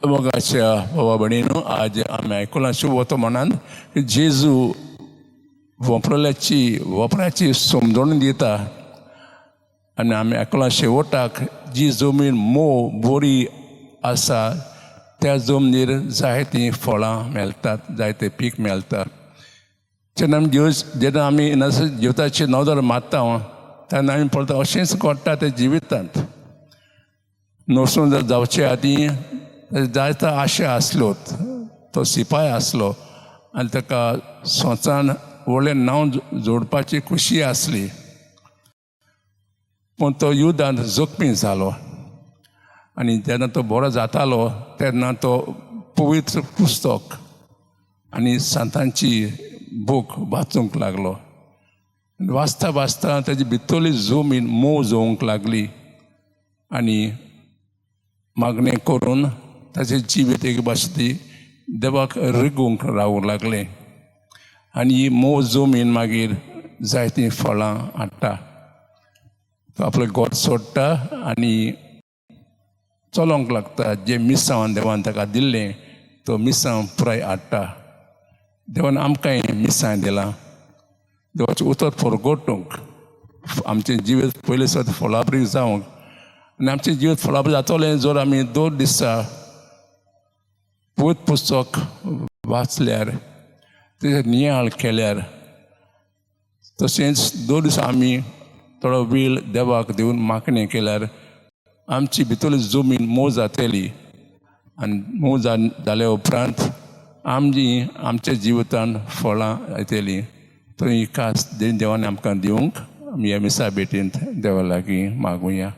मोगाच्या बाबा भणीनो, आज आम्ही आयकलां वता म्हणान जेजू वपराची समजण दिता. आनी आमी आयकलां शेवटाक जी जमीन मोव बरी आसा त्या जमनीर जायतीं फळां मेळटात, जायतें पीक मेळटा. जेन्ना आमी जिविताची नदर मारता तेन्ना आमी पळयता अशेंच घडटा ते जिवितांत. नोसून जावचे आदीं जायत्यो आशा आसल्योत. तो सिपाय आसलो आनी ताका सोंचान व्हडलें नांव जोडपाची खुशी आसली. पूण तो युध्दांत जखमी जालो आनी जेन्ना तो बरो जातालो तेन्ना तो पवित्र पुस्तक आनी संतांची बूक वाचूंक लागलो. वाचता वाचता तेजी भितरली जमीन मोव जावंक लागली आनी मागणें करून ताचें जिवीत एक भाशेची देवाक रिगूंक रावूंक लागलें. आनी ही मोव जमीन मागीर जायतीं फळां हाडटा. तो आपलें घर सोडटा आनी चलोंक लागता. जें मिसांव देवान ताका दिल्लें तो मिसांव पुराय हाडटा. देवान आमकांय मिसांव दिलां. देवाचें उतर परगोटूंक आमचें जिवीत पयलीं सुद्दां फळावरी जावंक आनी आमचें जिवीत फळावरी जातलें जर आमी 2 दिसा पवित्र पुस्तक वाचल्यार, तेजेर नियाळ केल्यार, तशेंच 2 दिसा आमी थोडो वेळ देवाक दिवन मागणें केल्यार आमची भितरली जमीन मोव जातली. आनी मोव जाल्या उपरांत आमच्या जिवितांत फळां येतलीं. तो ही कास देवान आमकां दिवंक आमी ह्या मिसा भेटेंत देवा लागीं मागुया.